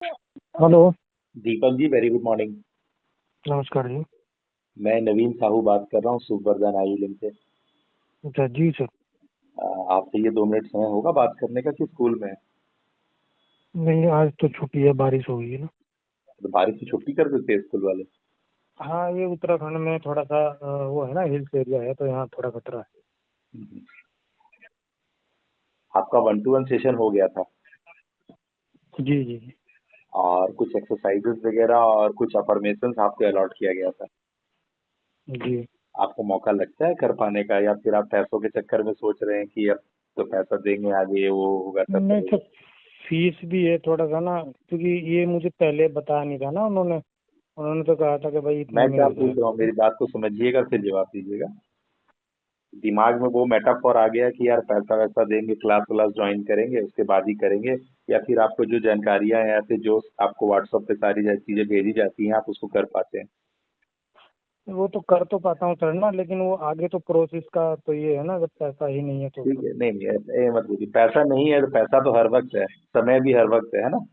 Hello. Deepak ji, very good morning. नमस्कार जी। मैं नवीन साहू बात कर रहा हूँ सुखबरदान आई लिंक से। अच्छा जी सर। आपसे ये 2 मिनट समय होगा बात करने का कि स्कूल में है? नहीं, आज तो छुट्टी है, बारिश हो गई है ना। तो बारिश की छुट्टी कर देते हैं स्कूल वाले। हाँ, ये उत्तराखंड में थोड़ा सा वो है ना, हिल्स एरिया है, तो यहाँ थोड़ा खतरा है। हम्म। आपका 1-to-1 सेशन हो गया था जी जी जी। और कुछ एक्सरसाइजेस वगैरह और कुछ अफर्मेशंस आपको अलॉट किया गया था। जी। आपको मौका लगता है कर पाने का, या फिर आप पैसों के चक्कर में सोच रहे हैं कि अब तो पैसा देंगे आगे वो होगा तब नहीं सर, करेंगे? फीस भी है थोड़ा सा ना, क्योंकि ये मुझे पहले बताया नहीं था ना उन्होंने। उन्होंने तो कहा था कि भाई मैं इतने में क्या हो पूछ जाएगा रहा हूँ, आपका। मेरी बात को समझिएगा फिर जवाब दीजिएगा। दिमाग में वो मेटाफोर आ गया कि यार पैसा वैसा देंगे, क्लास व्लास ज्वाइन करेंगे उसके बाद ही करेंगे, या फिर आपको जो जानकारियां हैं या फिर जो आपको व्हाट्सएप पे सारी चीजें भेजी जाती हैं आप उसको कर पाते हैं? वो तो कर तो पाता हूँ सर ना, लेकिन वो आगे तो प्रोसेस का तो ये है ना, जब पैसा ही नहीं है तो ठीक फिर। है, नहीं नहीं ये मत बोलिए, पैसा नहीं है तो पैसा तो हर वक्त है, समय भी हर वक्त है ना।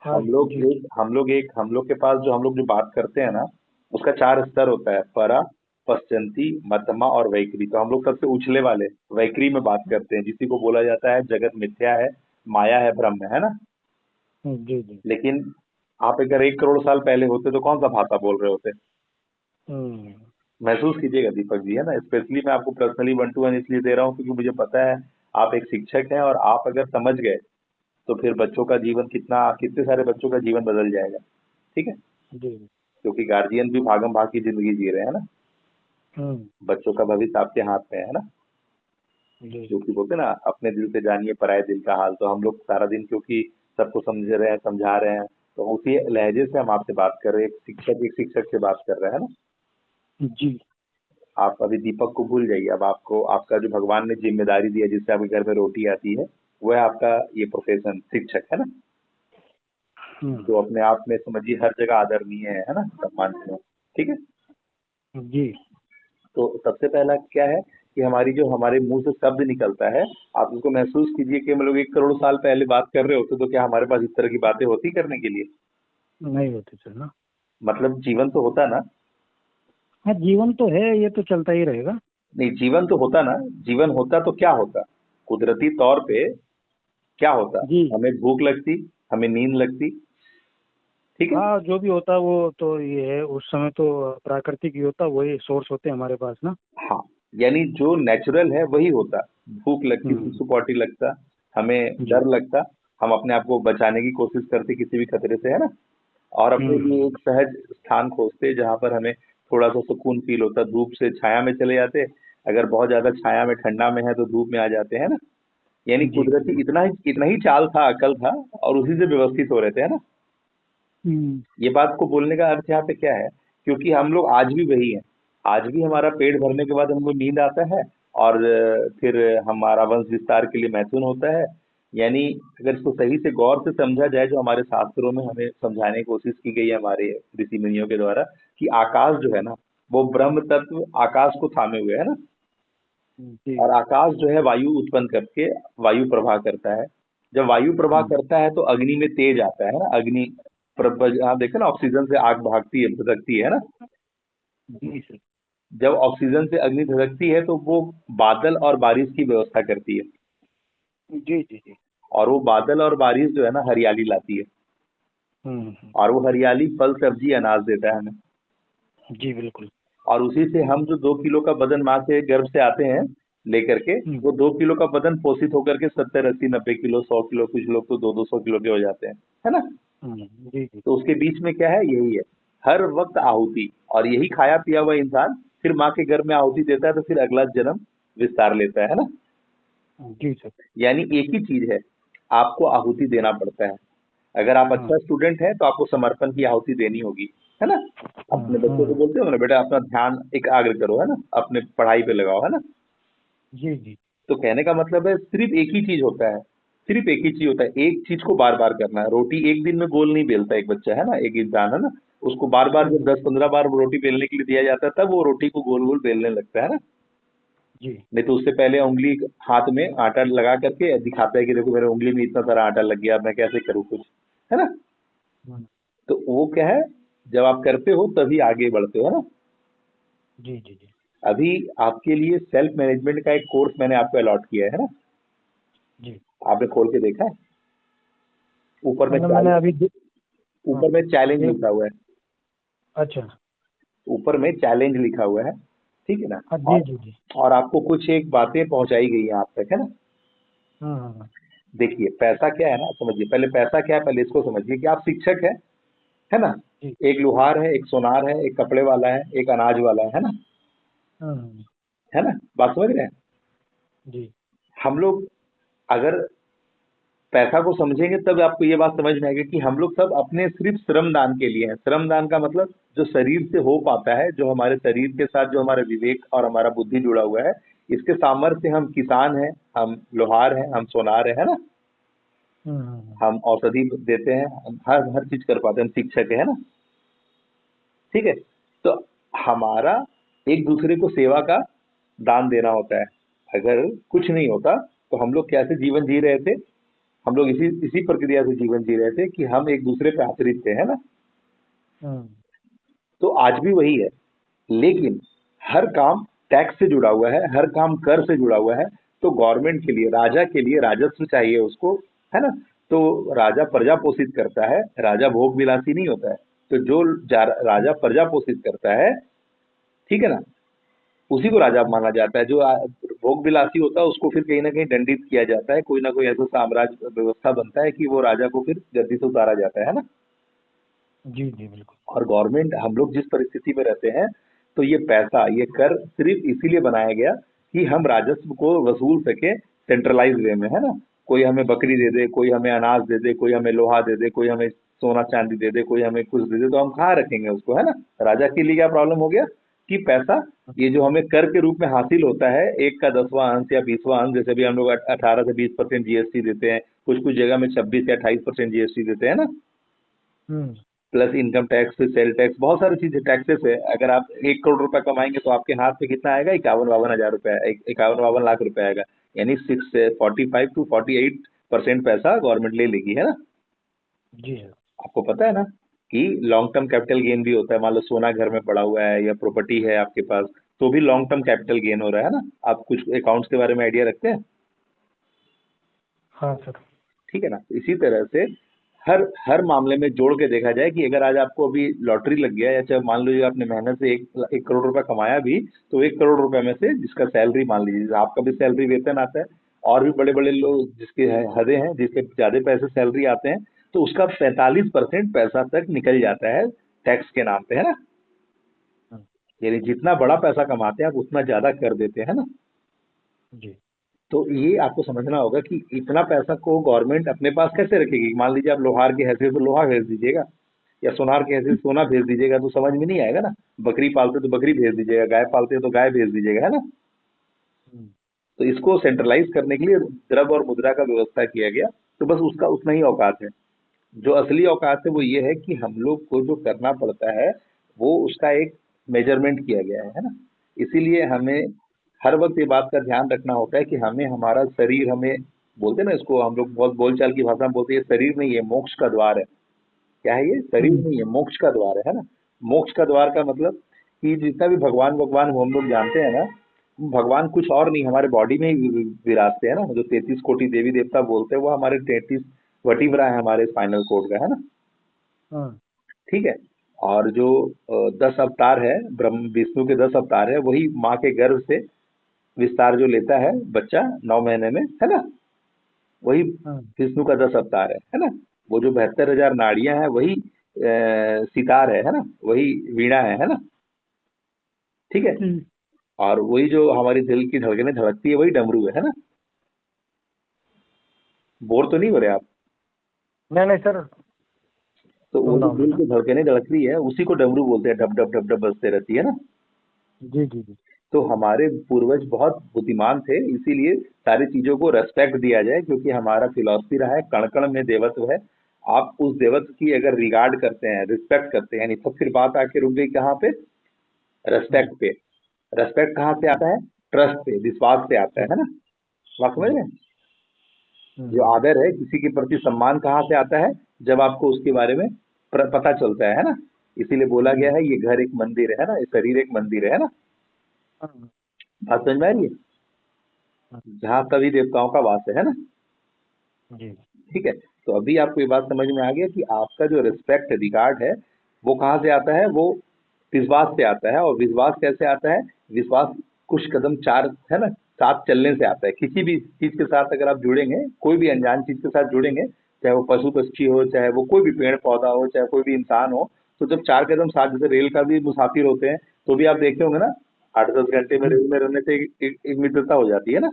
हाँ जी जी। हम लोग के पास जो हम लोग जो बात करते हैं ना, उसका 4 स्तर होता है: परा, पश्चंती, मध्यमा और वैखरी। तो हम लोग सबसे उछले वाले वैखरी में बात करते हैं, जिसी को बोला जाता है जगत मिथ्या है, माया है, ब्रह्म है ना। जी जी। लेकिन आप अगर 1 करोड़ साल पहले होते तो कौन सा भाषा बोल रहे होते? हम्म। महसूस कीजिएगा दीपक जी, है ना। स्पेशली मैं आपको पर्सनली 1-to-1 इसलिए दे रहा हूँ क्योंकि मुझे पता है आप एक शिक्षक हैं, और आप अगर समझ गए तो फिर बच्चों का जीवन कितने सारे बच्चों का जीवन बदल जाएगा। ठीक है। जी जी। क्योंकि गार्जियन भी भागम भाग की जिंदगी जी रहे हैं ना। हम्म। बच्चों का भविष्य आपके हाथ में है ना। जी जी। क्योंकि बोलते हैं ना, अपने दिल से जानिए पराये दिल का हाल। तो हम लोग सारा दिन क्योंकि सबको समझ रहे हैं, समझा रहे हैं, तो उसी लहजे से हम आपसे बात कर रहे हैं। एक शिक्षक से बात कर रहे हैं ना। जी। आप अभी दीपक को भूल जाइए। अब आपको आपका जो भगवान ने जिम्मेदारी दिया, जिससे आपके घर में रोटी आती है, वह है आपका ये प्रोफेशन शिक्षक, है ना। हम्म। जो अपने आप में समझिए हर जगह आदरणीय है ना, सम्माननीय। ठीक है। जी। तो सबसे पहला क्या है कि हमारी जो हमारे मुंह से शब्द निकलता है, आप उसको महसूस कीजिए कि हम लोग 1 करोड़ साल पहले बात कर रहे होते तो क्या हमारे पास इस तरह की बातें होती करने के लिए? नहीं होते सर ना। मतलब जीवन तो होता ना। हाँ, जीवन तो है, ये तो चलता ही रहेगा। नहीं, जीवन तो होता ना। जीवन होता तो क्या होता? कुदरती तौर पे क्या होता? जी। हमें भूख लगती, हमें नींद लगती। ठीक है। हाँ, जो भी होता वो तो ये है, उस समय तो प्राकृतिक ही होता, वही सोर्स होते हैं हमारे पास ना। हाँ, यानी जो नेचुरल है वही होता। भूख लगती, हम्म। सुसु पॉटी लगता, हमें जी। डर लगता, हम अपने आप को बचाने की कोशिश करते किसी भी खतरे से, है ना। और अपने लिए हम्म। एक सहज स्थान खोजते जहां पर हमें थोड़ा सा सुकून फील होता। धूप से छाया में चले जाते, अगर बहुत ज्यादा छाया में ठंडा में है तो धूप में आ जाते हैं ना। यानी जी कुदरती जी। इतना ही चाल था, अकल था, और उसी से व्यवस्थित हो रहे थे, है ना। हम्म। ये बात को बोलने का अर्थ यहाँ पे क्या है? क्योंकि हम लोग आज भी वही हैं। आज भी हमारा पेट भरने के बाद हमको नींद आता है, और फिर हमारा वंश विस्तार के लिए मैथुन होता है। यानी अगर इसको सही से गौर से समझा जाए, जो हमारे शास्त्रों में हमें समझाने की कोशिश की गई है हमारे ऋषि मुनियों के द्वारा, कि आकाश जो है ना, वो ब्रह्म तत्व आकाश को थामे हुए है ना। जी। और आकाश जो है वायु उत्पन्न करके वायु प्रवाह करता है। जब वायु प्रवाह हम्म। करता है तो अग्नि में तेज आता है ना। आप देखे ना, ऑक्सीजन से आग भागती है, धधकती है ना। जी सर। जब ऑक्सीजन से अग्नि धधकती है तो वो बादल और बारिश की व्यवस्था करती है। जी जी जी। और वो बादल और बारिश जो है ना, हरियाली लाती है। हम्म। और वो हरियाली फल सब्जी अनाज देता है हमें। जी बिल्कुल। और उसी से हम जो 2 किलो का वजन माँ के गर्भ से आते हैं लेकर के, हम्म। वो 2 किलो का वजन पोषित होकर के 70 80 90 किलो 100 किलो, कुछ लोग तो 200 200 किलो के हो जाते हैं, है ना। जी जी। तो उसके बीच में क्या है? यही है, हर वक्त आहुति। और यही खाया पिया हुआ इंसान फिर माँ के गर्भ में आहुति देता है, तो फिर अगला जन्म विस्तार लेता है ना। जी सर। यानी एक ही चीज है, आपको आहुति देना पड़ता है। अगर आप हाँ। अच्छा स्टूडेंट है तो आपको समर्पण की आहुति देनी होगी, है ना। अपने बच्चों को हाँ। बोलते हो ना, बेटा अपना ध्यान एकाग्र करो, है ना, अपने पढ़ाई पे लगाओ, है ना। जी जी। तो कहने का मतलब है सिर्फ एक ही चीज होता है। सिर्फ एक ही चीज होता है, एक चीज को बार बार करना है। रोटी एक दिन में गोल नहीं बेलता एक बच्चा, है ना, एक इंसान, है ना। उसको बार बार जब हम्म। 10 15 बार रोटी बेलने के लिए दिया जाता है, तब वो रोटी को गोल गोल बेलने लगता है ना। जी। नहीं तो उससे पहले उंगली हाथ में आटा लगा करके दिखाता है कि देखो मेरे उंगली में इतना सारा आटा लग गया, अब मैं कैसे करूँ कुछ, है ना? हम्म, तो वो क्या है, जब आप करते हो तभी आगे बढ़ते हो, है ना? जी जी जी अभी आपके लिए सेल्फ मैनेजमेंट का एक कोर्स मैंने आपको अलॉट किया है ना? जी। आपने खोल के देखा है? ऊपर में मैंने अभी हाँ, ऊपर में चैलेंज एक लिखा हुआ है। अच्छा। ऊपर में चैलेंज लिखा हुआ है, ठीक है ना? हाँ जी और जी जी। और आपको कुछ एक बातें पहुंचाई गई हैं आप तक, है ना? हाँ। देखिए पैसा क्या है ना, समझिए पहले पैसा क्या है, पहले इसको समझिए कि आप शिक्षक है ना? जी। एक लोहार है, एक सोनार है, एक कपड़े वाला है, एक अनाज वाला है ना? हाँ। है ना? बात समझ रहे हैं? जी। हम लोग अगर पैसा को समझेंगे तब आपको ये बात समझ में आएगी कि हम लोग सब अपने सिर्फ श्रम दान के लिए हैं। श्रम दान का मतलब जो शरीर से हो पाता है, जो हमारे शरीर के साथ जो हमारा विवेक और हमारा बुद्धि जुड़ा हुआ है, इसके सामर्थ्य से हम किसान हैं, हम लोहार हैं, हम सोनार है ना? हम औषधि देते हैं, हम हर हर चीज कर पाते हैं, हम शिक्षक है ना? ठीक है? तो हमारा एक दूसरे को सेवा का दान देना होता है। अगर कुछ नहीं होता तो हम लोग कैसे जीवन जी रहे थे? हम लोग इसी इसी प्रक्रिया से जीवन जी रहे थे कि हम एक दूसरे पे आश्रित थे, है ना? हाँ। तो आज भी वही है, लेकिन हर काम टैक्स से जुड़ा हुआ है, हर काम कर से जुड़ा हुआ है। तो गवर्नमेंट के लिए, राजा के लिए राजस्व चाहिए उसको, है ना? तो राजा प्रजा पोषित करता है, राजा भोग विलासी नहीं होता है। तो जो राजा प्रजा पोषित करता है, ठीक है ना, उसी को राजा माना जाता है। जो भोग विलासी होता है उसको फिर कहीं ना कहीं दंडित किया जाता है, कोई ना कोई ऐसा साम्राज्य व्यवस्था बनता है कि वो राजा को फिर गद्दी से उतारा जाता है ना? जी जी बिल्कुल। और गवर्नमेंट, हम लोग जिस परिस्थिति में रहते हैं, तो ये पैसा, ये कर सिर्फ इसीलिए बनाया गया कि हम राजस्व को वसूल सके सेंट्रलाइज वे में, है ना? कोई हमें बकरी दे दे, कोई हमें अनाज दे दे, कोई हमें लोहा दे दे, कोई हमें सोना चांदी दे दे, कोई हमें कुछ दे दे, तो हम कहाँ रखेंगे उसको, है ना? राजा के लिए क्या प्रॉब्लम हो गया कि पैसा, ये जो हमें कर के रूप में हासिल होता है, एक का 10वां अंश या 20वां अंश, जैसे भी हम लोग 18 से 20% जीएसटी देते हैं, कुछ कुछ जगह में 26 या 28% जीएसटी देते हैं ना, हम्म। Plus income tax, sale tax, बहुत सारी चीजें टैक्सेस है। अगर आप 1 करोड़ रुपए कमाएंगे तो आपके हाथ में कितना आएगा? 51-52 हजार रुपए, 51-52 लाख रुपए आएगा। यानी 45 to 48% पैसा गवर्नमेंट ले लेगी, है ना? जी सर। आपको पता है ना कि लॉन्ग टर्म कैपिटल गेन भी होता है। मान लो सोना घर में पड़ा हुआ है या प्रॉपर्टी है आपके पास, तो भी लॉन्ग टर्म कैपिटल गेन हो रहा है ना? आप कुछ अकाउंट्स के बारे में आइडिया रखते हैं? हाँ सर। ठीक है ना? तो इसी तरह से हर हर मामले में जोड़ के देखा जाए कि अगर आज आपको अभी लॉटरी लग गया, या चाहे मान लीजिए आपने मेहनत से 1 करोड़ रुपए कमाया भी, तो 1 करोड़ रुपए में से जिसका सैलरी, मान लीजिए जैसे आपका भी सैलरी वेतन आता है, और भी बड़े बड़े लोग जिसके हदे हैं, जिसके ज्यादा पैसे सैलरी आते हैं, तो उसका 45% पैसा तक निकल जाता है टैक्स के नाम पे, है ना? हम्म, यानी जितना बड़ा पैसा कमाते हैं आप उतना ज्यादा कर देते हैं ना? जी। तो ये आपको समझना होगा कि इतना पैसा को गवर्नमेंट अपने पास कैसे रखेगी? मान लीजिए आप लोहार की हैसियत से लोहा भेज दीजिएगा, या सोनार की हैसियत से सोना भेज दीजिएगा, तो समझ में नहीं आएगा ना। बकरी पालते तो बकरी भेज दीजिएगा, गाय पालते तो गाय भेज दीजिएगा, है ना? हम्म, तो इसको सेंट्रलाइज करने के लिए द्रव्य और मुद्रा का व्यवस्था किया गया। तो बस उसका उतना ही औकात है। जो असली औकात है वो ये है कि हम लोग को जो करना पड़ता है, वो उसका एक मेजरमेंट किया गया है ना? इसीलिए हमें हर वक्त ये बात का ध्यान रखना होता है कि हमें हमारा शरीर, हमें बोलते हैं ना, इसको हम लोग बहुत बोलचाल की भाषा में बोलते हैं, ये शरीर नहीं, ये मोक्ष का द्वार है। क्या है ये? शरीर हम्म, नहीं है, मोक्ष का द्वार है ना? मोक्ष का द्वार का मतलब कि जितना भी भगवान भगवान हम लोग जानते हैं ना, भगवान कुछ और नहीं, हमारे बॉडी में ही विराजते हैं ना। जो 33 कोटि देवी देवता बोलते हैं, वो हमारे 33 वर्टिब्रा है हमारे स्पाइनल कोड का, है ना? हाँ। ठीक है? और जो 10 अवतार है, ब्रह्म विष्णु के 10 अवतार है, वही माँ के गर्भ से विस्तार जो लेता है बच्चा 9 महीने में, है ना? वही हाँ। विष्णु का 10 अवतार है ना? वो जो 72 हजार नाड़ियां हैं, वही सितार है ना? वही वीणा है ना? ठीक है? जी। और वही जो हमारी दिल की धड़कनें धड़कती है, वही डमरू है ना? बोर तो नहीं हो रहे आप? नहीं नहीं सर, तो वो सुन जो रहा हूँ मैं दिल ना। की धड़कनें धड़कती है, उसी को डमरू बोलते हैं, डब डब डब डब बजते रहती है ना? जी जी जी। तो हमारे पूर्वज बहुत बुद्धिमान थे, इसीलिए सारी चीजों को रेस्पेक्ट दिया जाए, क्योंकि हमारा फिलॉसफी रहा है कण कण में देवत्व है। आप उस देवत्व की अगर रिगार्ड करते हैं, रिस्पेक्ट करते हैं, यानी तो फिर बात आके रुक गई कहाँ पे? हम्म, रेस्पेक्ट पे। रेस्पेक्ट कहाँ से आता है? ट्रस्ट पे, विश्वास से आता जी है ना? बात समझ जी। रहे हैं? हम्म, जो आदर है, किसी के प्रति सम्मान कहाँ से आता है? जब आपको उसके बारे में पता चलता है ना? इसीलिए बोला जी। गया है ये घर एक मंदिर है ना, ये शरीर एक मंदिर है ना? हाँ, बात समझ में आ रही है? हाँ, जहाँ सभी देवताओं का वास है ना? जी। ठीक है। तो अभी आपको ये बात समझ में आ गया कि आपका जो रिस्पेक्ट रिगार्ड है, वो कहाँ से आता है? वो विश्वास से आता है। और विश्वास कैसे आता है? विश्वास कुछ कदम चार है ना, साथ चलने से आता है। किसी भी चीज के साथ अगर आप जुड़ेंगे, कोई भी अनजान चीज के साथ जुड़ेंगे, चाहे वो पशु पक्षी हो, चाहे वो कोई भी पेड़ पौधा हो, चाहे कोई भी इंसान हो, तो जब चार कदम साथ, जैसे रेल का भी मुसाफिर होते हैं, तो भी आप देखे होंगे ना, 8-10 घंटे में जी। रेल में रहने से एक मित्रता हो जाती है ना,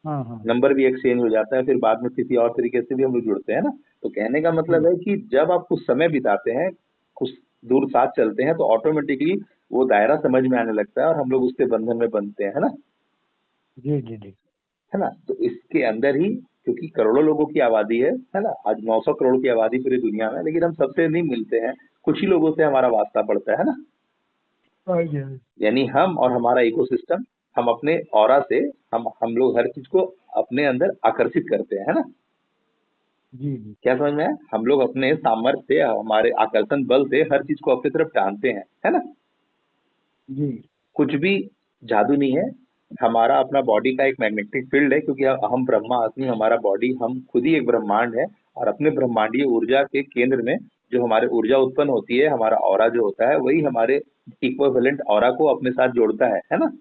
हाँ, हाँ। नंबर भी एक्सचेंज हो जाता है, फिर बाद में किसी और तरीके से भी हम लोग जुड़ते हैं ना। तो कहने का मतलब हम्म, है कि जब आप कुछ समय बिताते हैं, कुछ दूर साथ चलते हैं, तो ऑटोमेटिकली वो दायरा समझ में आने लगता है और हम लोग उसके बंधन में बंधते हैं, है ना? जी, जी, जी। है ना? तो इसके अंदर ही, क्योंकि करोड़ों लोगों की आबादी है ना? आज 900 करोड़ की आबादी पूरी दुनिया में, लेकिन हम सबसे नहीं मिलते हैं, कुछ ही लोगों से हमारा वास्ता पड़ता है ना? हाँ जी, हाँ जी। यानी हम और हमारा इकोसिस्टम, हम अपने ऑरा से, हम लोग हर चीज को अपने अंदर आकर्षित करते हैं, है ना? जी, जी। क्या समझ में है? हम लोग अपने सामर्थ्य से, हमारे आकर्षण बल से हर चीज को अपनी तरफ टानते हैं, है ना? जी। कुछ भी जादू नहीं है। हमारा अपना बॉडी का एक मैग्नेटिक फील्ड है, क्योंकि हम ब्रह्मा आदमी, हमारा बॉडी, हम खुद ही एक ब्रह्मांड है। और अपने ब्रह्मांडीय ऊर्जा के केंद्र में जो हमारे ऊर्जा उत्पन्न होती है, हमारा ऑरा जो होता है, वही हमारे इक्विवेलेंट ऑरा को अपने साथ जोड़ता है ना?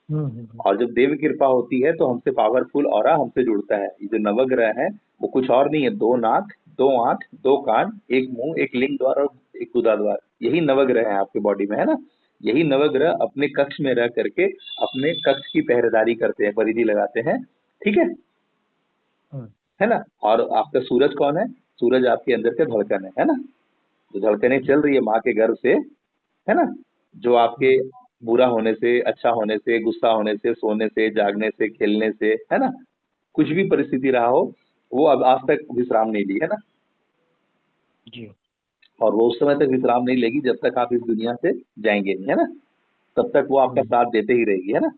हम्म। और जब देव कृपा होती है, तो हमसे पावरफुल ऑरा हमसे जुड़ता है। ये जो नवग्रह है, वो कुछ और नहीं है, दो नाक, दो आंख, दो कान, एक मुंह, एक लिंग द्वार और एक गुदा द्वार, यही नवग्रह है आपके बॉडी में, है ना? यही नवग्रह अपने कक्ष में रह करके अपने कक्ष की पहरेदारी करते हैं, परिधि लगाते हैं। ठीक हम्म, है ना? और आपका सूरज कौन है? सूरज आपके अंदर के धड़कन है ना? जो धड़कनें जी। चल रही है माँ के गर्भ से, है ना? जो आपके हम्म, बुरा होने से, अच्छा होने से, गुस्सा होने से, सोने से, जागने से, खेलने से, है ना? कुछ भी परिस्थिति रहा हो, वो अब आज तक विश्राम नहीं ली, है ना? जी। और वो उस समय तक विश्राम नहीं लेगी जब तक आप इस दुनिया से जाएंगे नहीं, है ना? तब तक वो आपका हम्म, साथ देते ही रहेगी, है ना?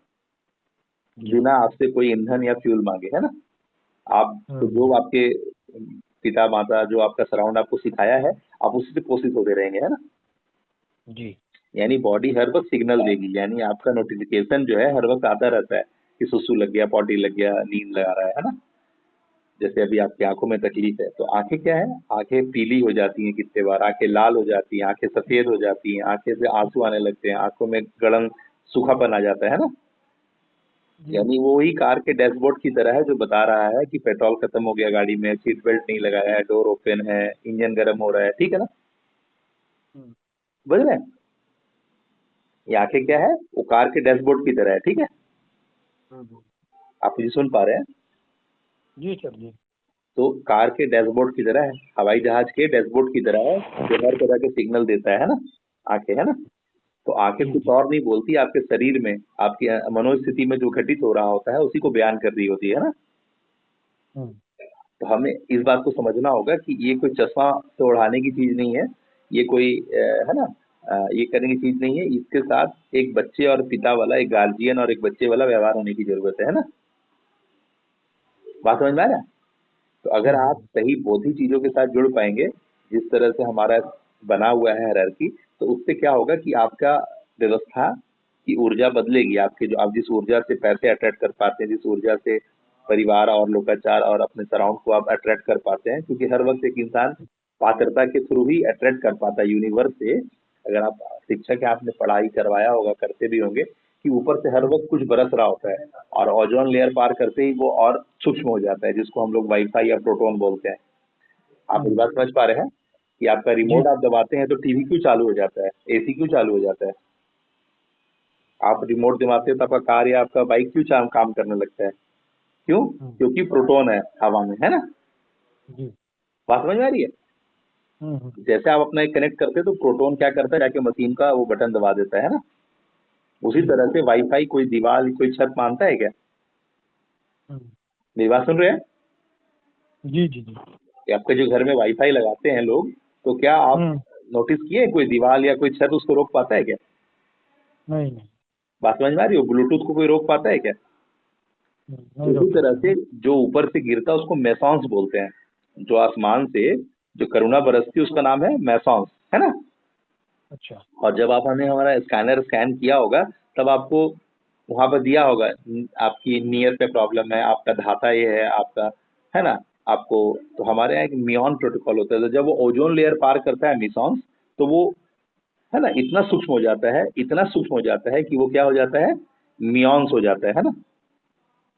जी। बिना आपसे कोई ईंधन या फ्यूल मांगे, है ना? आप तो हम्म, जो आपके पिता माता, जो आपका सराउंड आपको सिखाया है, आप उसी से पोषित होते रहेंगे, है ना? जी। यानी बॉडी हर वक्त सिग्नल देगी, यानी आपका नोटिफिकेशन जो है हर वक्त आता रहता है कि सुसु लग गया, पॉटी लग गया, नींद लगा रहा है ना? जैसे अभी आपकी आंखों में तकलीफ है, तो आंखें क्या है? आंखें पीली हो जाती हैं, कितने बार आंखें लाल हो जाती हैं, आंखें सफेद हो जाती हैं, आंखें से आंसू आने लगते हैं, आंखों में गड़न, सूखापन आ जाता है ना? जी। यानी वो ही कार के डैशबोर्ड की तरह है, जो बता रहा है कि पेट्रोल खत्म हो गया गाड़ी में, सीट बेल्ट नहीं लगाया है, डोर ओपन है, इंजन गर्म हो रहा है, ठीक है ना? हम्म, समझ रहे हैं? ये आंखें क्या है? वो कार के डैशबोर्ड की तरह है, ठीक है? हम्म। आप मुझे सुन पा रहे हैं? जी सर, जी। तो कार के डैशबोर्ड की तरह है, हवाई जहाज के डैशबोर्ड की तरह है, जो हर तरह के सिग्नल देता है ना? आंखें, है ना? तो आंखें जी, कुछ जी। और नहीं बोलती, आपके शरीर में, आपकी मनोस्थिति में जो घटित हो रहा होता है, उसी को बयान कर रही होती है ना? हम्म, तो हमें इस बात को समझना होगा कि ये कोई चश्मा से ओढ़ाने की चीज नहीं है, ये कोई है ना, ये करने की चीज नहीं है। इसके साथ एक बच्चे और पिता वाला, एक गार्जियन और एक बच्चे वाला व्यवहार होने की जरूरत है ना? बात समझ में आ रहा है? तो अगर आप हम्म। सही बोधी चीजों के साथ जुड़ पाएंगे, जिस तरह से हमारा बना हुआ है हायरार्की, तो उससे क्या होगा कि आपका व्यवस्था की ऊर्जा बदलेगी। आपके जो, आप जिस ऊर्जा से पैसे अट्रैक्ट कर पाते हैं, जिस ऊर्जा से परिवार और लोकाचार और अपने सराउंड को आप अट्रैक्ट कर पाते हैं, क्योंकि हर वक्त एक इंसान पात्रता के थ्रू ही अट्रैक्ट कर पाता है यूनिवर्स से। अगर आप शिक्षक है, आपने पढ़ाई करवाया होगा, करते भी होंगे, कि ऊपर से हर वक्त कुछ बरस रहा होता है, और ओजोन लेयर पार करते ही वो और सूक्ष्म हो जाता है, जिसको हम लोग वाईफाई या प्रोटॉन बोलते हैं। आप इस हम्म, बात समझ पा रहे हैं कि आपका जी। रिमोट आप दबाते हैं तो टीवी क्यों चालू हो जाता है, एसी क्यों चालू हो जाता है? आप रिमोट दबाते हैं तो आपका कार या आपका बाइक क्यों काम करने लगता है? क्यों? हम्म, क्योंकि प्रोटॉन है हवा में, है ना? जी। बात समझ में आ रही है? हम्म, जैसे आप अपना एक कनेक्ट करते हैं, तो प्रोटॉन क्या करता है, जाके मशीन का वो बटन दबा देता है ना? उसी जी। तरह से वाईफाई कोई दीवार, कोई छत मानता है क्या? हम्म, मेरी बात सुन रहे हैं? जी, जी, जी। कि आपके जो घर में वाईफाई लगाते हैं लोग, तो क्या आप हम्म। नोटिस किए कोई दीवार या कोई छत उसको रोक पाता है क्या? नहीं, नहीं। बात समझ में आ रही हो? ब्लूटूथ को कोई रोक पाता है क्या? नहीं इसी रोक तरह सकते से हैं। जो ऊपर से गिरता है उसको मैसॉन्स बोलते हैं। जो आसमान से जो करुणा बरसती है उसका नाम है मैसॉन्स, है ना। अच्छा। और जब आप हमने हमारा स्कैनर स्कैन किया होगा, तब आपको वहां पर दिया होगा आपकी नियर पे प्रॉब्लम है, आपका धाता ये है आपका, है ना। आपको तो हमारे यहाँ एक मियॉन प्रोटोकॉल होता है, तो जब वो ओजोन लेयर पार करता है मिसॉन्स, तो वो, है ना, इतना सूक्ष्म हो जाता है, इतना सूक्ष्म हो जाता है कि वो क्या हो जाता है, मियॉन्स हो जाता है ना।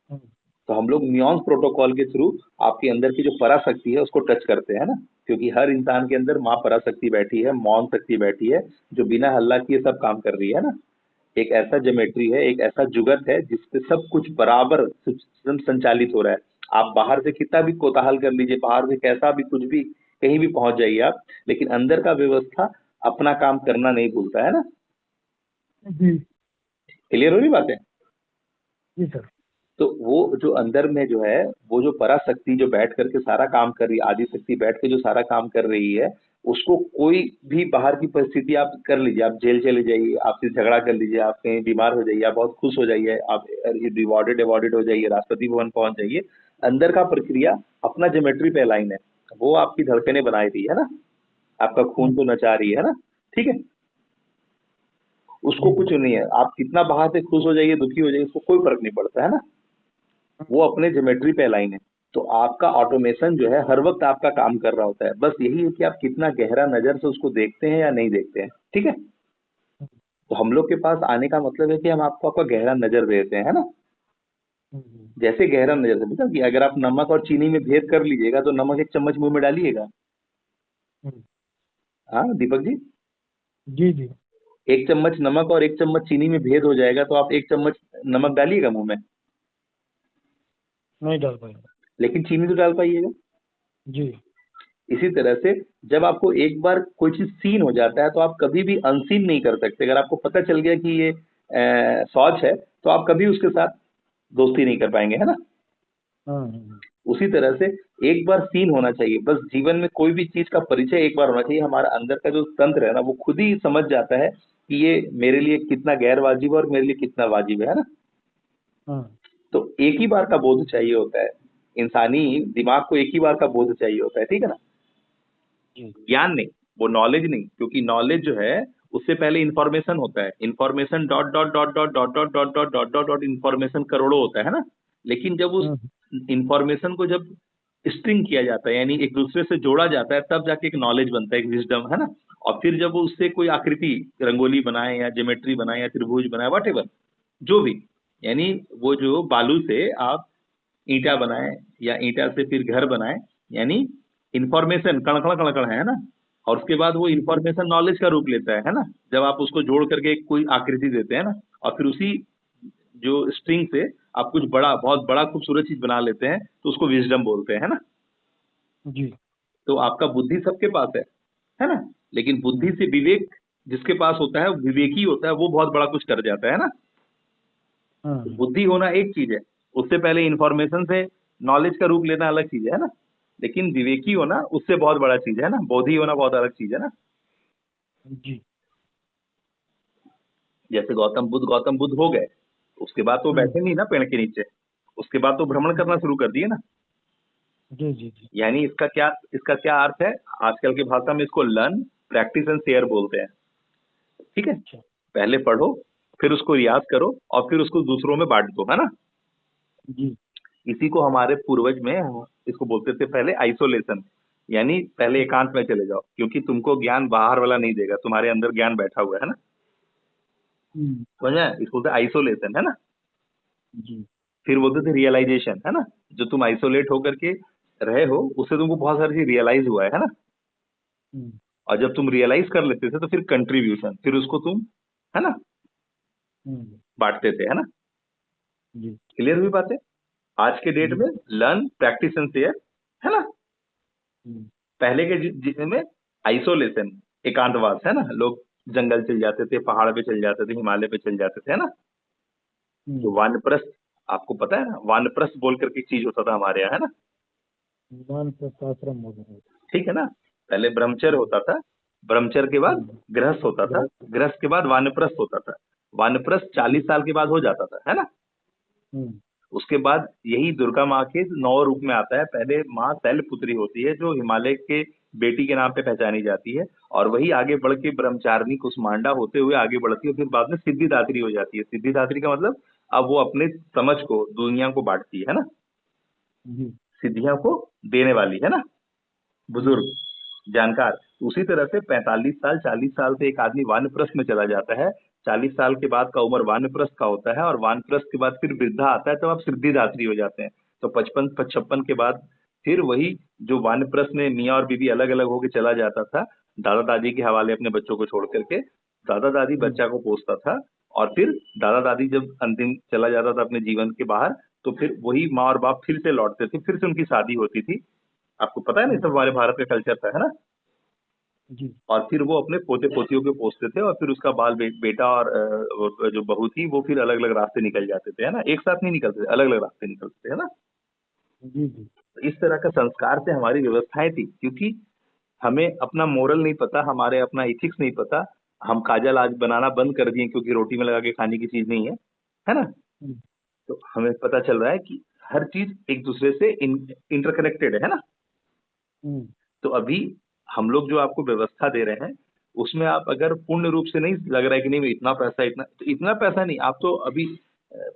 हम्म, तो हम लोग नियॉन्स प्रोटोकॉल के थ्रू आपके अंदर की जो पराशक्ति है उसको टच करते हैं ना। क्योंकि हर इंसान के अंदर माँ पराशक्ति बैठी है, मौन शक्ति बैठी है, जो बिना हल्ला किए सब काम कर रही है ना। एक ऐसा ज्योमेट्री है, एक ऐसा जुगत है जिसपे सब कुछ बराबर सिस्टम संचालित हो रहा है। आप बाहर से कितना भी कोताहल कर लीजिए, बाहर से कैसा भी कुछ भी कहीं भी पहुंच जाइए आप, लेकिन अंदर का व्यवस्था अपना काम करना नहीं भूलता है ना। जी। क्लियर हो रही बातें। जी सर। तो वो जो अंदर में जो है, वो जो पराशक्ति जो बैठ करके सारा काम कर रही है, आदि शक्ति बैठ के जो सारा काम कर रही है, उसको कोई भी बाहर की परिस्थिति आप कर लीजिए, आप जेल चले जाइए, आपसे झगड़ा कर लीजिए, आप कहीं बीमार हो जाइए, आप बहुत खुश हो जाइए, आप रिवॉर्डेड अवॉर्डेड हो जाइए, राष्ट्रपति भवन पहुंच जाइए, अंदर का प्रक्रिया अपना ज्योमेट्री पे अलाइन है। वो आपकी धड़कनें बनाई रही है ना, आपका खून हम्म, को नचा रही है ना। ठीक है। उसको जी जी। कुछ नहीं है, आप कितना बाहर से खुश हो जाइए, दुखी हो जाइए, उसको कोई फर्क नहीं पड़ता है ना। वो अपने ज्योमेट्री पे अलाइन है। तो आपका ऑटोमेशन जो है हर वक्त आपका काम कर रहा होता है, बस यही है कि आप कितना गहरा नजर से उसको देखते हैं या नहीं देखते हैं। ठीक है। तो हम लोग के पास आने का मतलब है कि हम आपको आपका गहरा नजर देते हैं, है ना। हम्म, जैसे गहरा नजर से बेटा, कि अगर आप नमक और चीनी में भेद कर लीजिएगा तो नमक एक चम्मच मुंह में डालिएगा। हम्म, हाँ दीपक जी। जी जी। एक चम्मच नमक और एक चम्मच चीनी में भेद हो जाएगा तो आप एक चम्मच नमक डालिएगा मुंह में, नहीं डाल पाएंगे। लेकिन चीनी तो डाल पाइएगा। जी। इसी तरह से जब आपको एक बार कोई चीज सीन हो जाता है तो आप कभी भी अनसीन नहीं कर सकते। अगर आपको पता चल गया कि ये शौच है, तो आप कभी उसके साथ दोस्ती नहीं कर पाएंगे, है ना। हाँ उसी तरह से एक बार सीन होना चाहिए, बस जीवन में कोई भी चीज का परिचय एक बार होना चाहिए। हमारा अंदर का जो तंत्र है ना, वो खुद ही समझ जाता है कि ये मेरे लिए कितना गैर वाजिब है और मेरे लिए कितना वाजिब है ना। हाँ। तो एक ही बार का बोध चाहिए होता है। इंसानी दिमाग को एक ही बार का बोध चाहिए होता है, ठीक है ना। जी। ज्ञान नहीं, वो नॉलेज नहीं, क्योंकि नॉलेज जो है उससे पहले इंफॉर्मेशन होता है। Information dot dot dot dot dot dot dot dot dot dot dot information करोड़ों होता है ना। लेकिन जब उस हम्म, इंफॉर्मेशन को जब स्ट्रिंग किया जाता है, यानी एक दूसरे से जोड़ा जाता है, तब जाके एक नॉलेज बनता है, एक विजडम, है ना। और फिर जब वो उससे कोई आकृति, रंगोली बनाए या ज्योमेट्री बनाए या त्रिभुज बनाए, वट एवर, जो भी, यानी वो जो बालू से आप ईंटा बनाए या ईंटा से फिर घर बनाए, यानी इंफॉर्मेशन कणकण कणकण है ना। और उसके बाद वो इंफॉर्मेशन नॉलेज का रूप लेता है ना। जब आप उसको जोड़ करके एक कोई आकृति देते हैं ना, और फिर उसी जो स्ट्रिंग से आप कुछ बड़ा, बहुत बड़ा खूबसूरत चीज बना लेते हैं, तो उसको विजडम बोलते हैं, है ना। जी। तो आपका बुद्धि सबके पास है ना। लेकिन बुद्धि हम्म, से विवेक जिसके पास होता है, विवेकी होता है, वो बहुत बड़ा कुछ कर जाता है ना। तो हाँ। बुद्धि होना एक चीज है, उससे पहले इंफॉर्मेशन से नॉलेज का रूप लेना अलग चीज है ना। लेकिन विवेकी होना उससे बहुत बड़ा चीज है ना, बोधि होना बहुत अलग चीज है ना। जी। जैसे गौतम बुद्ध हो गए, उसके बाद तो हम्म, बैठे नहीं ना पेड़ के नीचे, उसके बाद तो भ्रमण करना शुरू कर दिए ना। जी जी जी। यानी इसका क्या अर्थ है, आजकल की भाषा में इसको लर्न, प्रैक्टिस एंड शेयर बोलते हैं। ठीक है। अच्छा। पहले पढ़ो, फिर उसको रियाज करो, और फिर उसको दूसरों में बांट दो, है ना। जी। इसी को हमारे पूर्वज में इसको बोलते थे पहले आइसोलेशन। यानी पहले एकांत में चले जाओ, क्योंकि तुमको ज्ञान बाहर वाला नहीं देगा, तुम्हारे अंदर ज्ञान बैठा हुआ है ना। हम्म, समझ में आया? इसको बोलते आइसोलेशन, है ना। जी। फिर बोलते थे रियलाइजेशन, है ना। जो तुम आइसोलेट होकर के रहे हो, उससे तुमको बहुत सारी चीज रियलाइज हुआ है ना। हम्म, और जब तुम रियलाइज कर लेते थे तो फिर कंट्रीब्यूशन, फिर उसको तुम, है ना, हम्म, बांटते थे, है ना। जी क्लियर हुई बात है। आज के डेट जी। में लर्न, प्रैक्टिस एंड शेयर, है ना। हम्म, पहले के में आइसोलेशन, एकांतवास, है ना। लोग जंगल चल जाते थे, पहाड़ पे चल जाते थे, हिमालय पे चल जाते थे, है ना। जो हम्म, वानप्रस्थ, आपको पता है ना, वानप्रस्थ बोल करके एक चीज होता था हमारे यहाँ, है ना। मान प्रशाश्रम हो गए। ठीक है ना। पहले ब्रह्मचर्य हम्म, होता था, ब्रह्मचर्य के बाद हम्म, गृहस्थ होता था, ग्रह- गृहस्थ के बाद वानप्रस्थ होता था, वानप्रस्थ जी। 40 साल के बाद हो जाता था, है ना। हम्म, उसके बाद यही दुर्गा माँ के 9 रूप में आता है। पहले माँ शैलपुत्री होती है जो हिमालय के बेटी के नाम पे पहचानी जाती है, और वही आगे बढ़ के ब्रह्मचारिणी कुसमांडा होते हुए आगे बढ़ती है, फिर बाद में सिद्धिदात्री हो जाती है। सिद्धिदात्री का मतलब अब वो अपने समझ को दुनिया को बांटती है ना, जी। सिद्धियां को देने वाली है ना, हम्म। बुजुर्ग जानकार। उसी तरह से 45 साल 40 साल से एक आदमी वानप्रस्थ में चला जाता है। 40 साल के बाद का उम्र वानप्रस्थ का होता है, और वानप्रस्थ के बाद फिर वृद्धा आता है, तब आप सिद्धिदात्री हो जाते हैं। तो 55 56 के बाद फिर वही जो वानप्रस्थ में मियाँ और बीवी अलग अलग होके चला जाता था, दादा दादी के हवाले अपने बच्चों को छोड़ करके, दादा दादी हम्म। बच्चा को पोसता था, और फिर दादा दादी जब अंतिम चला जाता था अपने जीवन के बाहर, तो फिर वही माँ और बाप फिर से लौटते थे, फिर से उनकी शादी होती थी। आपको पता है ना, ये हम्म। सब हमारे भारत का कल्चर था, है ना। जी। और फिर वो अपने पोते पोतियों को पोसते थे, और फिर उसका बेटा और जो बहू थी वो फिर अलग अलग रास्ते निकल जाते थे, है ना, एक साथ नहीं निकलते थे, अलग अलग रास्ते निकलते थे, है ना। जी। जी। तो इस तरह का संस्कार से हमारी व्यवस्थाएं थी, क्योंकि हमें अपना मोरल नहीं पता, हमारे अपना इथिक्स नहीं पता। हम काजल आज बनाना बंद कर दिए क्योंकि रोटी में लगा के खाने की चीज नहीं है ना। हम्म। तो हमें पता चल रहा है कि हर चीज एक दूसरे से इंटरकनेक्टेड है ना। हम्म। तो अभी हम लोग जो आपको व्यवस्था दे रहे हैं, उसमें आप अगर पूर्ण रूप से नहीं लग रहा है कि नहीं इतना पैसा, इतना तो इतना पैसा नहीं, आप तो अभी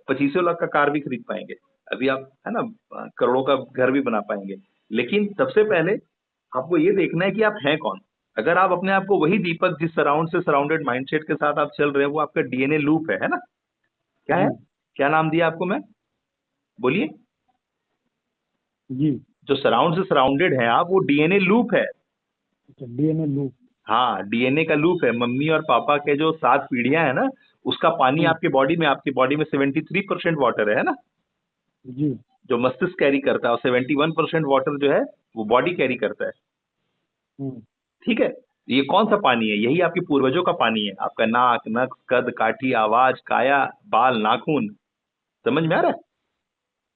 25 लाख का कार भी खरीद पाएंगे। अभी आप है ना, करोड़ों का घर भी बना पाएंगे। लेकिन सबसे पहले आपको ये देखना है कि आप हैं कौन। अगर आप अपने आप को वही दीपक जिस सराउंडेड माइंडसेट के साथ आप चल रहे हैं, वो आपका डीएनए लूप है ना। क्या है, जी। क्या नाम दिया आपको मैं, बोलिए। जी। जो सराउंड से सराउंडेड है आप, वो डीएनए लूप है। अच्छा, डीएनए लूप। हाँ, डीएनए का लूप है। मम्मी और पापा के जो 7 पीढ़ियां है ना, उसका पानी हम्म। आपकी बॉडी में 73% वाटर है ना, जी। जो मस्तिष्क कैरी करता है, और 71% वाटर जो है वो बॉडी कैरी करता है। हम्म। ठीक है, ये कौन सा पानी है, यही आपके पूर्वजों का पानी है। आपका नाक, नक, कद, काठी, आवाज, काया, बाल, नाखून, समझ में आ रहा है।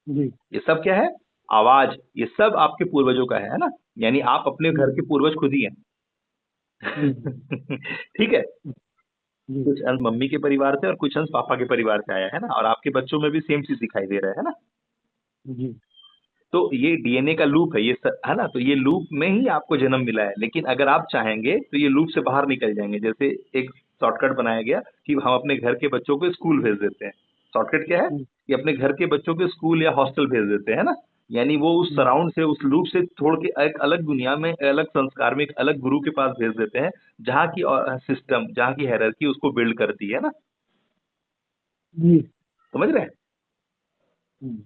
जी। ये सब क्या है, आवाज, ये सब आपके पूर्वजों का है ना। यानी आप अपने घर के हम्म। पूर्वज खुद ही हैं। हम्म। ठीक है। जी। कुछ अंश मम्मी के परिवार से और कुछ अंश पापा के परिवार से आया है ना, और आपके बच्चों में भी सेम चीज दिखाई दे रहा है ना। जी। तो ये डीएनए का लूप है, है ना। तो ये लूप में ही आपको जन्म मिला है, लेकिन अगर आप चाहेंगे तो ये लूप से बाहर निकल जाएंगे। जैसे एक शॉर्टकट बनाया गया कि हम अपने घर के बच्चों को स्कूल भेज देते हैं। शॉर्टकट क्या है, हम्म। कि अपने घर के बच्चों को स्कूल या हॉस्टल भेज देते हैं ना। यानी वो उस हम्म। सराउंड से, उस लूप से छोड़ के एक अलग दुनिया में, अलग संस्कार में, एक अलग गुरु के पास भेज देते हैं, जहाँ की सिस्टम, जहाँ की हायरार्की उसको बिल्ड करती है ना। जी। समझ रहे हैं। हम्म।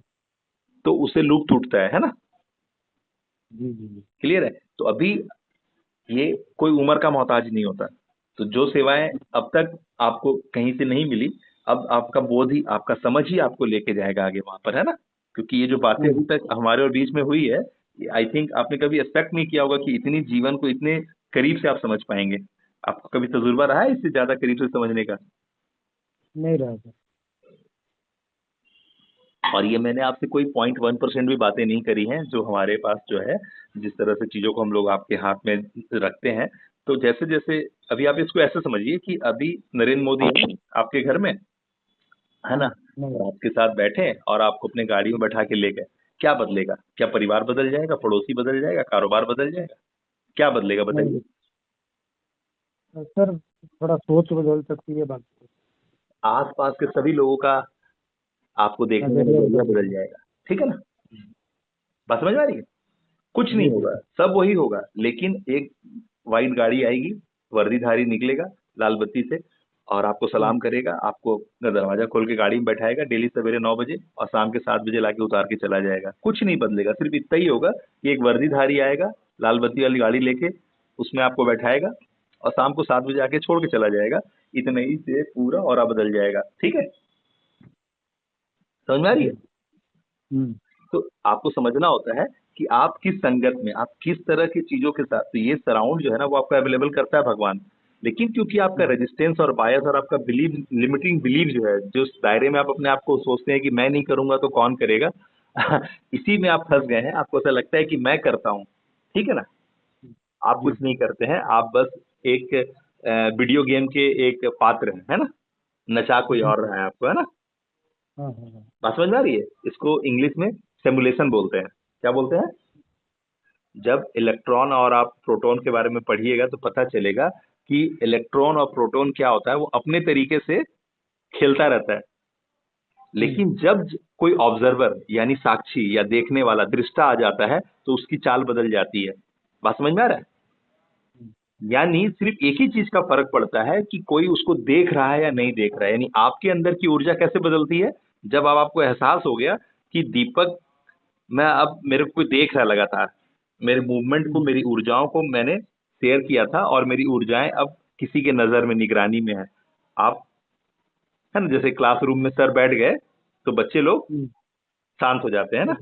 तो उससे लूप टूटता है ना। जी। जी। जी। क्लियर है। तो अभी ये कोई उम्र का मोहताज नहीं होता। तो जो सेवाएं अब तक आपको कहीं से नहीं मिली, अब आपका बोध ही, आपका समझ ही आपको लेके जाएगा आगे वहां पर, है ना। क्योंकि ये जो बातें हम्म। अभी तक हमारे और बीच में हुई है, आई थिंक आपने कभी एक्सपेक्ट नहीं किया होगा कि इतनी जीवन को इतने करीब से आप समझ पाएंगे। आपको कभी तजुर्बा रहा है इससे ज्यादा करीब से समझने का। नहीं रहा था। और ये मैंने आपसे कोई 0.1% भी बातें नहीं करी हैं, जो हमारे पास जो है, जिस तरह से चीजों को हम लोग आपके हाथ में रखते हैं। तो जैसे जैसे अभी आप इसको ऐसे समझिए कि अभी नरेंद्र मोदी है आपके घर में, है ना, नहीं। और आपके साथ बैठे और आपको अपने गाड़ी में बैठा के ले गए। क्या बदलेगा, क्या परिवार बदल जाएगा, पड़ोसी बदल जाएगा, कारोबार बदल जाएगा, क्या बदलेगा नहीं बताइए। सर, थोड़ा सोच बदल सकती है बात। आसपास के सभी लोगों का आपको देखने का नजरिया नजरिया बदल बदल जाएगा। जाएगा। ठीक है ना, बात समझ में आ रही है। कुछ नहीं जी। जी। होगा, सब वही होगा, लेकिन एक वाइट गाड़ी आएगी, वर्दीधारी निकलेगा लाल बत्ती से, और आपको हम्म। सलाम करेगा, आपको दरवाजा खोल के गाड़ी में बैठाएगा डेली सवेरे 9 बजे, और शाम के 7 बजे लाके उतार के चला जाएगा। कुछ नहीं बदलेगा, सिर्फ इतना ही होगा कि एक वर्दीधारी आएगा लाल बत्ती वाली गाड़ी लेके, उसमें आपको बैठाएगा, और शाम को 7 बजे आके छोड़ के चला जाएगा। इतने ही से पूरा और बदल जाएगा। ठीक है, समझ में आ रही है। जी। हम्म। तो आपको समझना होता है कि आप किस संगत में, आप किस तरह की चीजों के साथ, तो ये सराउंड जो है ना वो आपको अवेलेबल करता है भगवान। लेकिन क्योंकि आपका हम्म। रेजिस्टेंस और बायस और आपका बिलीव, लिमिटिंग बिलीव जो है, जो उस दायरे में आप अपने आप को सोचते हैं कि मैं नहीं करूंगा तो कौन करेगा, इसी में आप फंस गए हैं। आपको ऐसा लगता है कि मैं करता हूँ। ठीक है ना, आप जी। कुछ नहीं करते हैं, आप बस एक वीडियो गेम के एक पात्र हैं, है ना, नचा कोई जी। और रहा है आपको, है ना। हाँ हाँ हाँ। बात समझ में आ रही है? इसको इंग्लिश में सिमुलेशन बोलते हैं। क्या बोलते हैं? जब इलेक्ट्रॉन और आप प्रोटॉन के बारे में पढ़िएगा तो पता चलेगा कि इलेक्ट्रॉन और प्रोटॉन क्या होता है, वो अपने तरीके से खेलता रहता है। हम्म लेकिन जब कोई ऑब्जर्वर यानी साक्षी या देखने वाला दृष्टा आ जाता है तो उसकी चाल बदल जाती है। बात समझ में आ रहा है? हम्म यानी सिर्फ एक ही चीज का फर्क पड़ता है कि कोई उसको देख रहा है या नहीं देख रहा है। यानी आपके अंदर की ऊर्जा कैसे बदलती है? जब अब आपको एहसास हो गया कि दीपक, मैं अब मेरे को कोई देख रहा है लगातार, मेरे मूवमेंट को, हम्म मेरी ऊर्जाओं को मैंने शेयर किया था और मेरी ऊर्जाएं अब किसी के नजर में, निगरानी में है। आप, है ना, जैसे क्लासरूम में सर बैठ गए तो बच्चे लोग हम्म, शांत हो जाते हैं ना,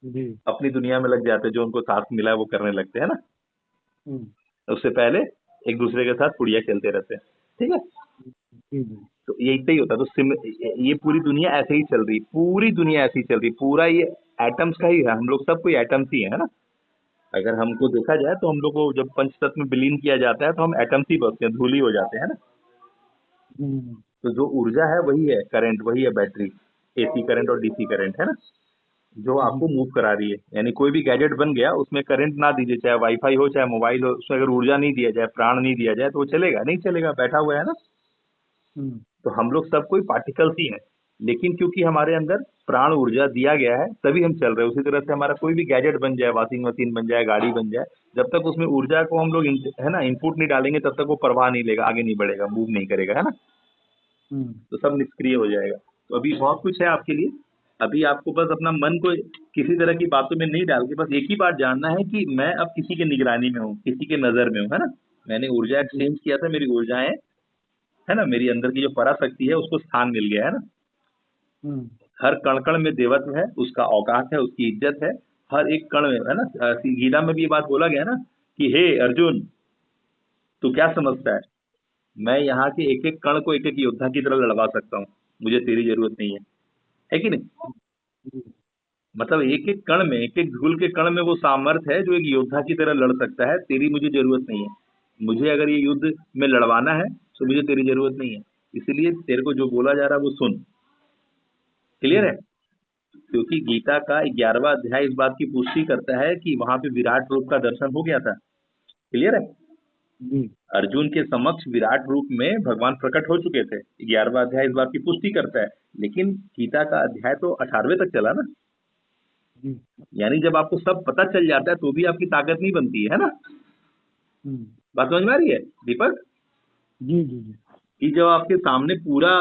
जी। अपनी दुनिया में लग जाते हैं, जो उनको टास्क मिला है वो करने लगते हैं ना। हम्म उससे पहले एक दूसरे के साथ पुड़िया खेलते रहते हैं। ठीक है? जी जी। तो यही सही होता है। तो ये पूरी दुनिया ऐसे ही चल रही, पूरी दुनिया ऐसी चल रही, पूरा ये एटम्स का ही है। हम लोग सब कोई एटम्स ही है ना। अगर हमको देखा जाए तो हम लोग को जब पंच तत्व में विलीन किया जाता है तो हम एटम्स ही बचते हैं, धूल ही हो जाते हैं ना। हम्म तो जो ऊर्जा है वही है करंट, वही है बैटरी, एसी करंट और डीसी करंट, है ना, जो जी। आपको मूव करा रही है। यानी कोई भी गैजेट बन गया, उसमें करंट ना दीजिए, चाहे वाईफाई हो चाहे मोबाइल हो, उसमें अगर ऊर्जा नहीं दिया जाए, प्राण नहीं दिया जाए, तो वो चलेगा नहीं, चलेगा, बैठा हुआ है ना। हम्म तो हम लोग सब कोई पार्टिकल्स ही हैं। लेकिन क्योंकि हमारे अंदर प्राण ऊर्जा दिया गया है तभी हम चल रहे हैं। उसी तरह से हमारा कोई भी गैजेट बन जाए, वॉशिंग मशीन बन जाए, गाड़ी बन जाए, जब तक उसमें ऊर्जा को हम लोग है ना इनपुट नहीं डालेंगे, तब तक वो प्रवाह नहीं लेगा, आगे नहीं बढ़ेगा, मूव नहीं करेगा, है ना। हम्म तो सब निष्क्रिय हो जाएगा। तो अभी बहुत कुछ है आपके लिए। अभी आपको बस अपना मन को किसी तरह की बातों में नहीं डाल के बस एक ही बात जानना है कि मैं अब किसी के निगरानी में हूँ, किसी के नजर में हूँ, है ना। मैंने ऊर्जा जी। एक्सचेंज किया था, मेरी ऊर्जाएं, है ना, मेरी अंदर की जो पराशक्ति है उसको स्थान मिल गया, है ना। हम्म हर कण कण में देवत्व है, उसका औकात है, उसकी इज्जत है। हर एक कण में, है ना। गीता में भी ये बात बोला गया ना कि हे अर्जुन, तू क्या समझता है, मैं यहाँ के एक एक कण को एक एक योद्धा की तरह लड़वा सकता हूँ, मुझे तेरी जरूरत नहीं है कि नहीं। जी। मतलब एक एक कण में, एक एक धूल के कण में वो सामर्थ्य है जो एक योद्धा की तरह लड़ सकता है। तेरी मुझे जरूरत नहीं है। मुझे अगर ये युद्ध में लड़वाना है तो मुझे तेरी जरूरत नहीं है। इसलिए तेरे को जो बोला जा रहा है वो सुन। क्लियर है? हम्म क्योंकि गीता का 11वां अध्याय इस बात की पुष्टि करता है कि वहां पे विराट रूप का दर्शन हो गया था। क्लियर है? जी। अर्जुन के समक्ष विराट रूप में भगवान प्रकट हो चुके थे। 11वां अध्याय इस बात की पुष्टि करता है। लेकिन गीता का अध्याय तो 18वें तक चला ना। जी। यानी जब आपको सब पता चल जाता है तो भी आपकी ताकत नहीं बनती है ना। हम्म बात समझ में आ रही है दीपक? जी जी जी। कि जब आपके सामने पूरा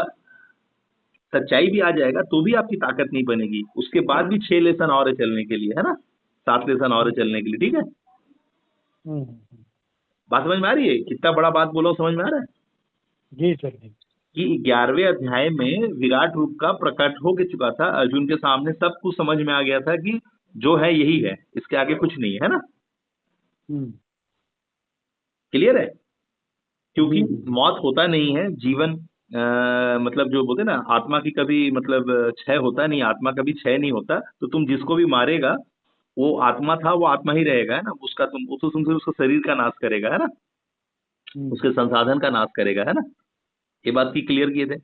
सच्चाई भी आ जाएगा तो भी आपकी ताकत नहीं बनेगी। उसके बाद भी 6 लेसन और है चलने के लिए, है ना, 7 लेसन और है हम्म चलने के लिए। ठीक है? हम्म। बात समझ में आ रही है? कितना बड़ा बात बोला हूं, समझ में आ रहा है? जी सर जी। कि 11वें अध्याय में विराट रूप का प्रकट हो के चुका था अर्जुन के सामने, सब कुछ समझ में आ गया था कि जो है यही है, इसके आगे कुछ नहीं है ना। हम्म क्लियर है? क्योंकि जी जी जी। मौत होता नहीं है, जीवन, मतलब जो बोलते हैं ना, आत्मा की कभी मतलब क्षय होता नहीं, आत्मा कभी क्षय नहीं होता। तो तुम जिसको भी मारेगा, वो आत्मा था, वो आत्मा ही रहेगा, है ना। उसका तुमसे उसका शरीर का नाश करेगा, है ना, हम्म उसके संसाधन का नाश करेगा, है ना। ये बात की क्लियर किए थे।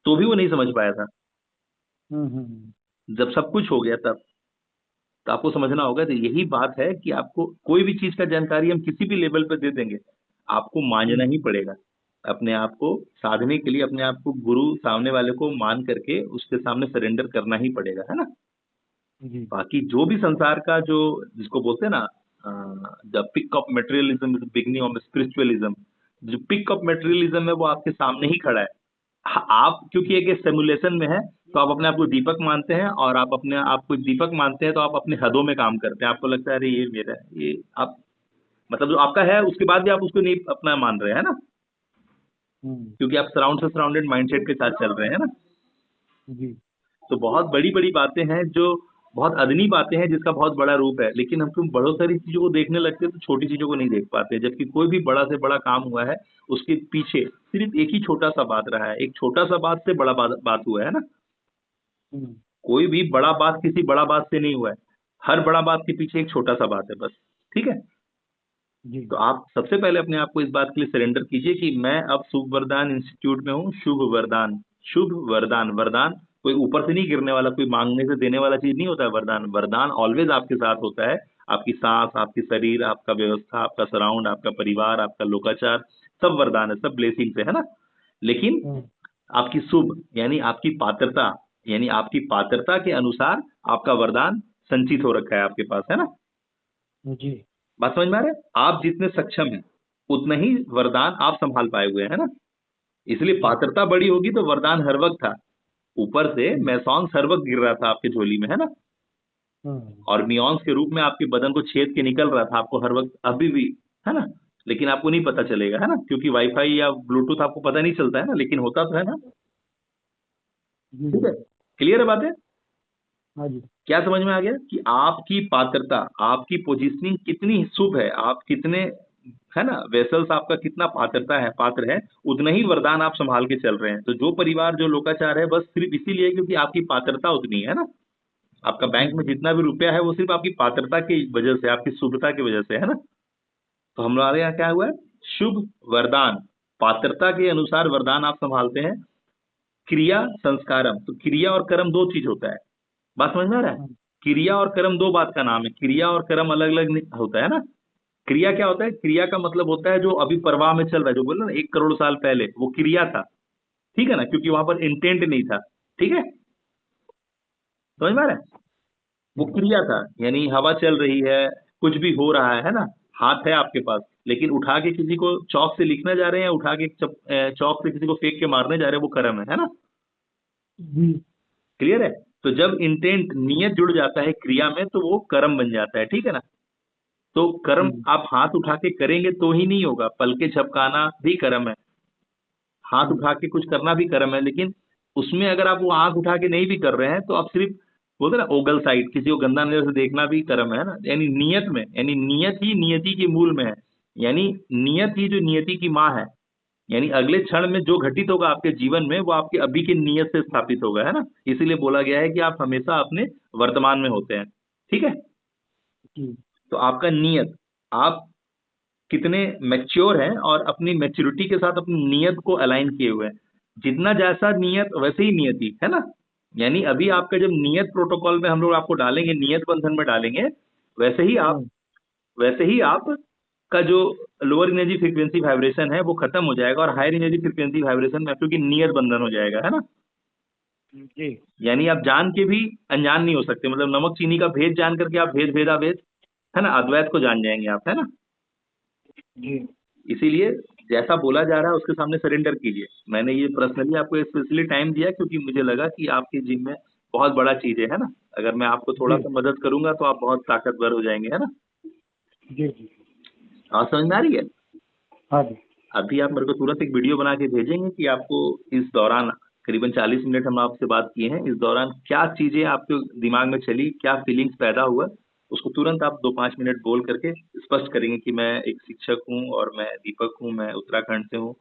तो भी वो नहीं समझ पाया था। हम्म। जब सब कुछ हो गया तब, तो आपको समझना होगा। तो यही बात है कि आपको कोई भी चीज का जानकारी हम किसी भी लेवल पर दे देंगे, आपको मानना हम्म, ही पड़ेगा। अपने आप को साधने के लिए अपने आप को गुरु सामने वाले को मान करके उसके सामने सरेंडर करना ही पड़ेगा, है ना। जी। बाकी जो भी संसार का जो, जिसको बोलते हैं ना, the peak of materialism is beginning of spiritualism. जो पिक ऑफ मटेरियलिज्म है वो आपके सामने ही खड़ा है। आप क्योंकि एक सिमुलेशन में है, तो आप अपने आप को दीपक मानते हैं, और आप अपने आप को दीपक मानते हैं तो आप अपने हदों में काम करते हैं। आपको लगता है अरे ये मेरा है, ये आप, मतलब जो आपका है उसके बाद भी आप उसको नहीं अपना मान रहे हैं ना। हम्म क्योंकि आप सराउंडेड माइंडसेट के साथ चल रहे हैं ना। जी। तो बहुत बड़ी बड़ी बातें हैं जो, बहुत अदनी बातें हैं जिसका बहुत बड़ा रूप है। लेकिन हम तुम बड़ों सारी चीजों को देखने लगते हैं तो छोटी चीजों को नहीं देख पाते। जबकि कोई भी बड़ा से बड़ा काम हुआ है, उसके पीछे सिर्फ एक ही छोटा सा बात रहा है, एक छोटा सा बात से बड़ा बात हुआ है ना। हम्म कोई भी बड़ा बात किसी बड़ा बात से नहीं हुआ है। हर बड़ा बात के पीछे एक छोटा सा बात है बस। ठीक है? जी। तो आप सबसे पहले अपने आप को इस बात के लिए सरेंडर कीजिए कि मैं अब शुभ वरदान इंस्टीट्यूट में हूँ। शुभ वरदान, शुभ वरदान, वरदान कोई ऊपर से नहीं गिरने वाला, कोई मांगने से देने वाला चीज नहीं होता है वरदान। वरदान ऑलवेज आपके साथ होता है। आपकी सांस, आपकी शरीर, आपका व्यवस्था, आपका सराउंड, आपका परिवार, आपका लोकाचार, सब वरदान है, सब ब्लेसिंग से, है ना। लेकिन हम्म, आपकी शुभ यानी आपकी पात्रता, यानी आपकी पात्रता के अनुसार आपका वरदान संचित हो रखा है आपके पास, है ना। जी। बात समझ में आ रहा है? आप जितने सक्षम हैं उतना ही वरदान आप संभाल पाए हुए हैं, है ना। इसलिए जी। पात्रता बड़ी होगी तो वरदान हर वक्त था। ऊपर से हम्म, मैसॉन्स हर वक्त गिर रहा था आपके झोली में, है ना। हम्म, और मियॉन्स के रूप में आपके बदन को छेद के निकल रहा था आपको हर वक्त, अभी भी, है ना। लेकिन आपको नहीं पता चलेगा, है ना, क्योंकि वाईफाई या ब्लूटूथ आपको पता नहीं चलता है ना, लेकिन होता तो है ना। जी ठीक जी। है, क्लियर है बातें? हाँ जी। क्या समझ में आ गया कि आपकी पात्रता, आपकी पोजीशनिंग कितनी शुभ है, आप कितने, है ना, वेसल्स आपका कितना पात्रता है, पात्र है, उतना ही वरदान आप संभाल के चल रहे हैं। तो जो परिवार, जो लोकाचार है, बस सिर्फ इसीलिए क्योंकि आपकी पात्रता उतनी है ना। आपका जी बैंक में जी। जितना भी रुपया है वो सिर्फ आपकी पात्रता की वजह से, आपकी शुभता की वजह से, है ना। तो हमारे यहाँ क्या हुआ है? शुभ वरदान, पात्रता के अनुसार वरदान आप संभालते हैं। क्रिया संस्कारम, तो क्रिया और कर्म दो चीज होता है। बात समझ में आ रहा है? हम्म, क्रिया और कर्म दो बात का नाम है, क्रिया और कर्म अलग अलग होता है ना। क्रिया क्या होता है? क्रिया का मतलब होता है जो अभी प्रवाह में चल रहा है, जो बोल रहे ना 1 करोड़ साल पहले वो क्रिया था, ठीक है ना, क्योंकि वहां पर इंटेंट नहीं था। ठीक है, समझ में आ रहा है? वो हम्म, क्रिया था, यानी हवा चल रही है, कुछ भी हो रहा है ना, हाथ है आपके पास, लेकिन उठा के किसी को चौक से लिखना जा रहे हैं, उठा के चौक से किसी को फेंक के मारने जा रहे हैं, वो कर्म है ना। जी। क्लियर है? तो जब इंटेंट, नियत जुड़ जाता है क्रिया में तो वो कर्म बन जाता है, ठीक है ना। तो कर्म हम्म, आप हाथ उठा के करेंगे तो ही नहीं होगा, पलके झपकाना भी कर्म है, हाथ हम्म, उठा के कुछ करना भी कर्म है। लेकिन उसमें अगर आप वो आंख उठा के नहीं भी कर रहे हैं तो आप सिर्फ, बोलते हैं ना, ओगल साइड, किसी को गंदा नजर से देखना भी कर्म है ना। यानी नियत में, यानी नियत ही नियति के मूल में है, यानी नियत ही जो नियति की माँ है। यानी अगले क्षण में जो घटित होगा आपके जीवन में वो आपके अभी की नियत से स्थापित होगा, है ना। इसीलिए बोला गया है कि आप हमेशा अपने वर्तमान में होते हैं, ठीक है। जी। तो आपका नियत, आप कितने मैच्योर हैं और अपनी मैच्योरिटी के साथ अपनी नियत को अलाइन किए हुए हैं। जितना जैसा नियत वैसे ही नियति, है ना। यानी अभी आपका जब नियत प्रोटोकॉल में हम लोग आपको डालेंगे, नियत बंधन में डालेंगे, वैसे ही आप, हम्म, वैसे ही आप का जो लोअर एनर्जी फ्रीक्वेंसी वाइब्रेशन है वो खत्म हो जाएगा और हायर एनर्जी फ्रीक्वेंसी वाइब्रेशन में क्योंकि नियत बंधन हो जाएगा, है ना। जी यानी आप जान के भी अनजान नहीं हो सकते, मतलब नमक चीनी का भेद जान करके आप भेद भेदाभेद, है ना, अद्वैत को जान जाएंगे आप, है ना। जी। इसीलिए जैसा बोला जा रहा है उसके सामने सरेंडर कीजिए। मैंने ये पर्सनली आपको स्पेशली टाइम दिया क्योंकि मुझे लगा कि आपके जिम में बहुत बड़ा चीज है ना। अगर मैं आपको थोड़ा जी सा मदद करूंगा तो आप बहुत ताकतवर हो जाएंगे, है ना। जी। जी। आप समझ में आ रही है? हाँ जी। अभी आप मेरे को तुरंत एक वीडियो बना के भेजेंगे कि आपको इस दौरान, करीबन 40 मिनट हम आपसे बात किए हैं, इस दौरान क्या चीजें आपके दिमाग में चली, क्या फीलिंग्स पैदा हुआ, उसको तुरंत आप 2-5 मिनट बोल करके स्पष्ट करेंगे कि मैं एक शिक्षक हूँ और मैं दीपक हूँ, मैं उत्तराखंड से हूँ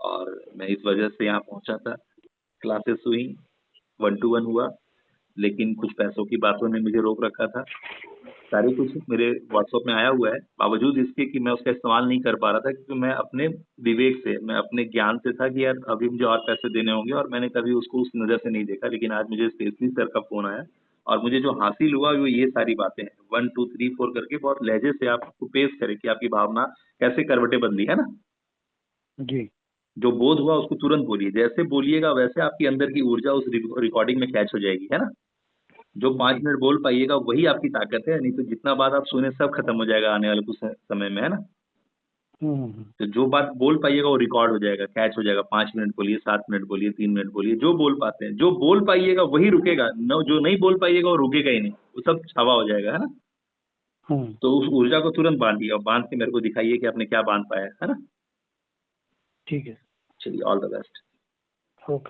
और मैं इस वजह से यहाँ पहुंचा था। क्लासेस हुई, 1-to-1 हुआ, लेकिन कुछ पैसों की बातों ने मुझे रोक रखा था। सारी कुछ मेरे व्हाट्सएप में आया हुआ है, बावजूद इसके कि मैं उसका इस्तेमाल नहीं कर पा रहा था क्योंकि मैं अपने विवेक से, मैं अपने ज्ञान से था कि यार अभी मुझे और पैसे देने होंगे और मैंने कभी उसको उस नज़र से नहीं देखा। लेकिन आज मुझे स्पेशली सर का फ़ोन आया और मुझे जो हासिल हुआ वो ये सारी बातें हैं, 1 2 3 4 करके बहुत लहजे से आपको पेश करें कि आपकी भावना कैसे करवटें बदली, है ना। जी। जो बोध हुआ उसको तुरंत बोलिए, जैसे बोलिएगा वैसे आपकी अंदर की ऊर्जा उस रिकॉर्डिंग में कैच हो जाएगी, है ना। जो पांच जी। मिनट बोल पाइएगा वही आपकी ताकत है, नहीं तो जितना बात आप सुने सब खत्म हो जाएगा आने वाले कुछ समय में, है ना। तो जो बात बोल पाइएगा वो रिकॉर्ड हो जाएगा, कैच हो जाएगा। 5 मिनट बोलिए, 7 मिनट बोलिए, 3 मिनट बोलिए, जो बोल पाते हैं, जो बोल पाइएगा वही रुकेगा, न जो नहीं बोल पाइएगा वो रुकेगा ही नहीं, वो सब हवा हो जाएगा, है ना। हम्म। तो उस ऊर्जा को तुरंत बांधिए और बांध के मेरे को दिखाइए कि आपने क्या बांध पाया, है ना। ठीक है। चलिए, ऑल द बेस्ट। ओके।